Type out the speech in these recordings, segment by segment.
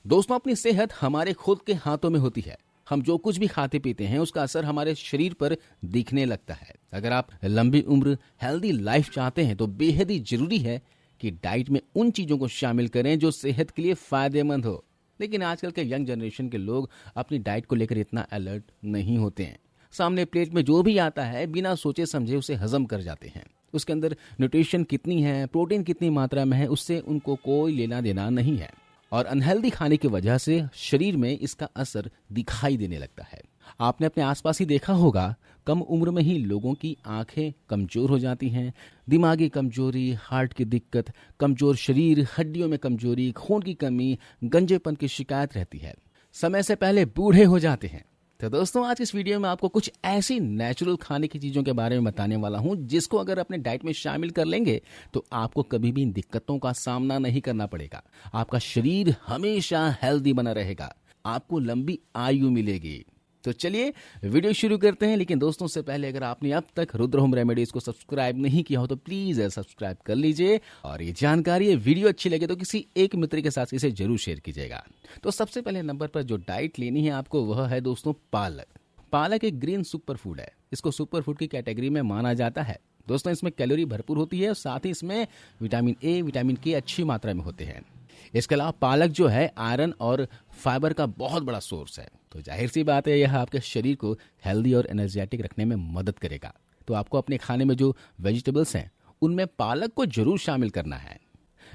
दोस्तों, अपनी सेहत हमारे खुद के हाथों में होती है। हम जो कुछ भी खाते पीते हैं उसका असर हमारे शरीर पर दिखने लगता है। अगर आप लंबी उम्र हेल्दी लाइफ चाहते हैं तो बेहद ही जरूरी है कि डाइट में उन चीजों को शामिल करें जो सेहत के लिए फायदेमंद हो। लेकिन आजकल के यंग जनरेशन के लोग अपनी डाइट को लेकर इतना अलर्ट नहीं होते हैं। सामने प्लेट में जो भी आता है बिना सोचे समझे उसे हजम कर जाते हैं। उसके अंदर न्यूट्रिशन कितनी है, प्रोटीन कितनी मात्रा में है, उससे उनको कोई लेना देना नहीं है। और अनहेल्दी खाने की वजह से शरीर में इसका असर दिखाई देने लगता है। आपने अपने आसपास ही देखा होगा, कम उम्र में ही लोगों की आंखें कमजोर हो जाती हैं। दिमागी कमजोरी, हार्ट की दिक्कत, कमजोर शरीर, हड्डियों में कमजोरी, खून की कमी, गंजेपन की शिकायत रहती है। समय से पहले बूढ़े हो जाते हैं। तो दोस्तों, आज इस वीडियो में आपको कुछ ऐसी नेचुरल खाने की चीज़ों के बारे में बताने वाला हूं जिसको अगर अपने डाइट में शामिल कर लेंगे तो आपको कभी भी इन दिक्कतों का सामना नहीं करना पड़ेगा। आपका शरीर हमेशा हेल्दी बना रहेगा, आपको लंबी आयु मिलेगी। तो चलिए वीडियो शुरू करते हैं। लेकिन दोस्तों, से पहले अगर आपने अब तक रुद्र होम रेमेडीज को सब्सक्राइब नहीं किया हो तो प्लीज सब्सक्राइब कर लीजिए। और ये जानकारी, ये वीडियो अच्छी लगे तो किसी एक मित्र के साथ इसे जरूर शेयर कीजिएगा। तो सबसे पहले नंबर पर जो डाइट लेनी है आपको वह है दोस्तों पालक। पालक एक ग्रीन सुपर फूड है। इसको सुपर फूड की कैटेगरी में माना जाता है। दोस्तों, इसमें कैलोरी भरपूर होती है और साथ ही इसमें विटामिन ए, विटामिन के अच्छी मात्रा में होते हैं। इसके अलावा पालक जो है आयरन और फाइबर का बहुत बड़ा सोर्स है। तो जाहिर सी बात है यह आपके शरीर को हेल्दी और एनर्जेटिक रखने में मदद करेगा। तो आपको अपने खाने में जो वेजिटेबल्स हैं उनमें पालक को जरूर शामिल करना है।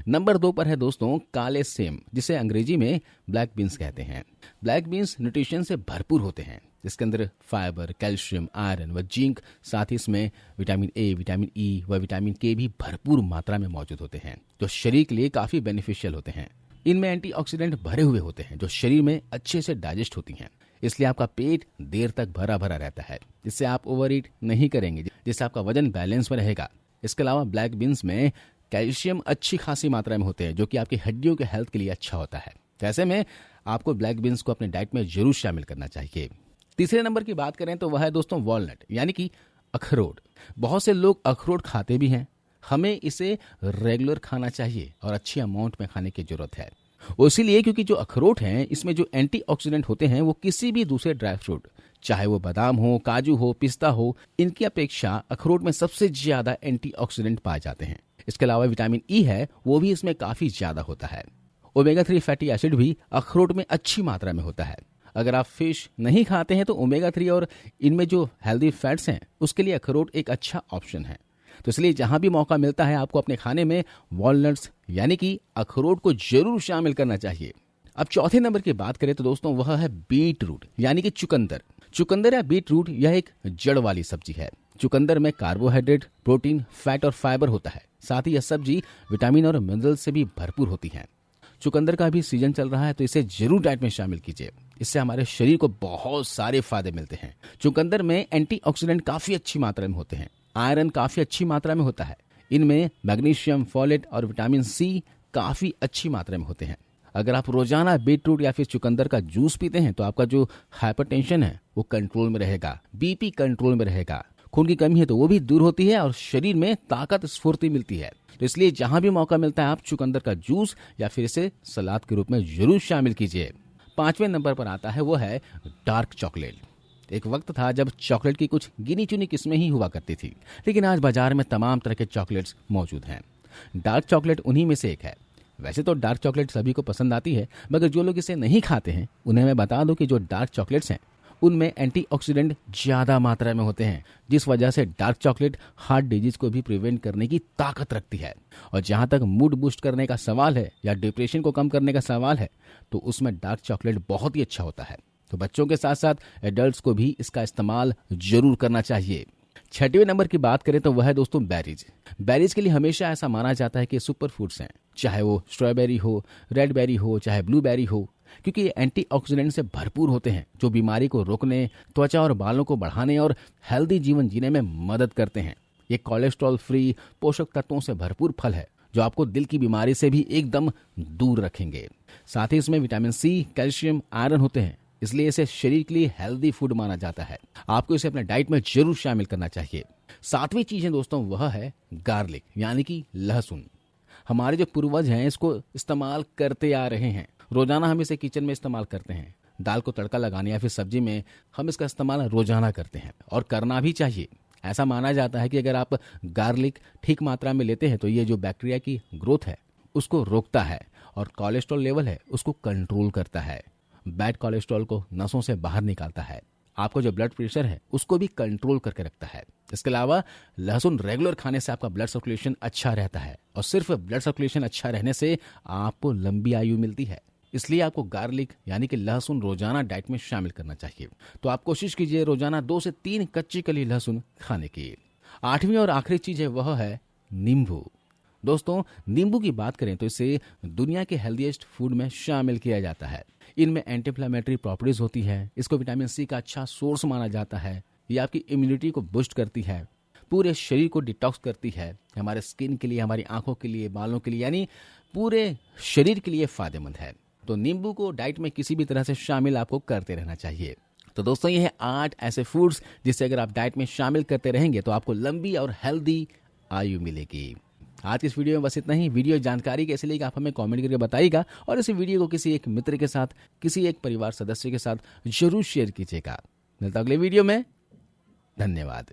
नंबर 2 पर है दोस्तों काले सेम, जिसे अंग्रेजी में ब्लैक बीन्स कहते हैं। ब्लैक बीन्स न्यूट्रिशन से भरपूर होते हैं। इसके अंदर फाइबर, कैल्शियम, आयरन व जिंक, साथ ही इसमें विटामिन ए, विटामिन ई व विटामिन के भी भरपूर मात्रा में मौजूद होते हैं, जो शरीर के लिए काफी बेनिफिशियल होते हैं। इनमें एंटीऑक्सीडेंट भरे हुए होते हैं जो शरीर में अच्छे से डाइजेस्ट होती हैं। इसलिए आपका पेट देर तक भरा भरा रहता है, जिससे आप ओवर ईट नहीं करेंगे, जिससे आपका वजन बैलेंस में रहेगा। इसके अलावा ब्लैक बीन्स में कैल्शियम अच्छी खासी मात्रा में होते हैं, जो कि आपकी हड्डियों के हेल्थ के लिए अच्छा होता है। तो ऐसे में आपको ब्लैक बीन्स को अपने डाइट में जरूर शामिल करना चाहिए। तीसरे नंबर की बात करें तो वह है दोस्तों वॉलनट, यानी कि अखरोट। बहुत से लोग अखरोट खाते भी हैं। हमें इसे रेगुलर खाना चाहिए और अच्छी अमाउंट में खाने की जरूरत है। इसीलिए क्योंकि जो अखरोट हैं इसमें जो एंटीऑक्सीडेंट होते हैं वो किसी भी दूसरे ड्राई फ्रूट, चाहे वो बादाम हो, काजू हो, पिस्ता हो, इनकी अपेक्षा अखरोट में सबसे ज्यादा एंटीऑक्सीडेंट पाए जाते हैं। इसके अलावा विटामिन ई है वो भी इसमें काफी ज्यादा होता है। ओमेगा 3 फैटी एसिड भी अखरोट में अच्छी मात्रा में होता है। अगर आप फिश नहीं खाते हैं तो ओमेगा 3 और इनमें जो हेल्दी फैट्स हैं उसके लिए अखरोट एक अच्छा ऑप्शन है। तो इसलिए जहां भी मौका मिलता है आपको अपने खाने में वॉलनट्स यानी कि अखरोट को जरूर शामिल करना चाहिए। अब चौथे नंबर की बात करें तो दोस्तों वह है बीट रूट, यानी कि चुकंदर। चुकंदर या बीट रूट यह एक जड़ वाली सब्जी है। चुकंदर में कार्बोहाइड्रेट, प्रोटीन, फैट और फाइबर होता है। साथ ही यह सब्जी विटामिन और मिनरल से भी भरपूर होती है। चुकंदर का भी सीजन चल रहा है तो इसे जरूर डाइट में शामिल कीजिए। इससे हमारे शरीर को बहुत सारे फायदे मिलते हैं। चुकंदर में एंटीऑक्सीडेंट काफी अच्छी मात्रा में होते हैं। आयरन काफी अच्छी मात्रा में होता है। इनमें मैग्नीशियम, फोलेट और विटामिन सी काफी अच्छी मात्रा में होते हैं। अगर आप रोजाना बीटरूट या फिर चुकंदर का जूस पीते हैं तो आपका जो हाइपरटेंशन है वो कंट्रोल में रहेगा, बीपी कंट्रोल में रहेगा, खून की कमी है तो वो भी दूर होती है और शरीर में ताकत, स्फूर्ति मिलती है। तो इसलिए जहां भी मौका मिलता है आप चुकंदर का जूस या फिर इसे सलाद के रूप में जरूर शामिल कीजिए। 5वें नंबर पर आता है वो है डार्क चॉकलेट। एक वक्त था जब चॉकलेट की कुछ गिनी चुनी किस्में ही हुआ करती थी, लेकिन आज बाजार में तमाम तरह के चॉकलेट्स मौजूद हैं। डार्क चॉकलेट उन्हीं में से एक है। वैसे तो डार्क चॉकलेट सभी को पसंद आती है, मगर जो लोग इसे नहीं खाते हैं उन्हें मैं बता दूं कि जो डार्क चॉकलेट्स हैं उनमें एंटीऑक्सीडेंट ज्यादा मात्रा में होते हैं, जिस वजह से डार्क चॉकलेट हार्ट डिजीज को भी प्रिवेंट करने की ताकत रखती है। और जहां तक मूड बूस्ट करने का सवाल है या डिप्रेशन को कम करने का सवाल है तो उसमें डार्क चॉकलेट बहुत ही अच्छा होता है। तो बच्चों के साथ साथ एडल्ट्स को भी इसका इस्तेमाल जरूर करना चाहिए। 6वें नंबर की बात करें तो वह है दोस्तों बेरीज। बेरीज के लिए हमेशा ऐसा माना जाता है कि सुपर फूड्स हैं, चाहे वो स्ट्रॉबेरी हो, रेड बेरी हो, चाहे ब्लूबेरी हो, क्योंकि ये एंटीऑक्सीडेंट से भरपूर होते हैं जो बीमारी को रोकने, त्वचा और बालों को बढ़ाने और हेल्दी जीवन जीने में मदद करते हैं। ये कोलेस्ट्रॉल फ्री, पोषक तत्वों से भरपूर फल है जो आपको दिल की बीमारी से भी एकदम दूर रखेंगे। साथ ही इसमें विटामिन सी, कैल्शियम, आयरन होते हैं, इसलिए इसे शरीर के लिए हेल्दी फूड माना जाता है। आपको इसे अपने डाइट में जरूर शामिल करना चाहिए। 7वीं चीज है दोस्तों वह है गार्लिक, यानी कि लहसुन। हमारे जो पूर्वज हैं इसको इस्तेमाल करते आ रहे हैं। रोजाना हम इसे किचन में इस्तेमाल करते हैं। दाल को तड़का लगाने या फिर सब्जी में हम इसका इस्तेमाल रोजाना करते हैं और करना भी चाहिए। ऐसा माना जाता है कि अगर आप गार्लिक ठीक मात्रा में लेते हैं तो ये जो बैक्टीरिया की ग्रोथ है उसको रोकता है और कोलेस्ट्रॉल लेवल है उसको कंट्रोल करता है। बैड कोलेस्ट्रॉल को नसों से बाहर निकालता है। आपको जो ब्लड प्रेशर है उसको भी कंट्रोल करके रखता है। इसके अलावा लहसुन रेगुलर खाने से आपका ब्लड सर्कुलेशन अच्छा रहता है और सिर्फ ब्लड सर्कुलेशन अच्छा रहने से आपको लंबी आयु मिलती है। इसलिए आपको गार्लिक यानी कि लहसुन रोजाना डाइट में शामिल करना चाहिए। तो आप कोशिश कीजिए रोजाना 2 से 3 कच्ची कली लहसुन खाने की। 8वीं और आखिरी चीज है वह है नींबू। दोस्तों, नींबू की बात करें तो इसे दुनिया के हेल्दीएस्ट फूड में शामिल किया जाता है। इनमें एंटी इंफ्लेमेटरी प्रॉपर्टीज होती है। इसको विटामिन सी का अच्छा सोर्स माना जाता है। ये आपकी इम्यूनिटी को बूस्ट करती है, पूरे शरीर को डिटॉक्स करती है, हमारे स्किन के लिए, हमारी आंखों के लिए, बालों के लिए, यानी पूरे शरीर के लिए फायदेमंद है। तो नींबू को डाइट में किसी भी तरह से शामिल आपको करते रहना चाहिए। तो दोस्तों, ये है 8 ऐसे फूड्स जिसे अगर आप डाइट में शामिल करते रहेंगे तो आपको लंबी और हेल्दी आयु मिलेगी। आज की इस वीडियो में बस इतना ही। वीडियो जानकारी कैसे लगी आप हमें कमेंट करके बताइएगा और इस वीडियो को किसी एक मित्र के साथ, किसी एक परिवार सदस्य के साथ जरूर शेयर कीजिएगा। मिलता अगले वीडियो में। धन्यवाद।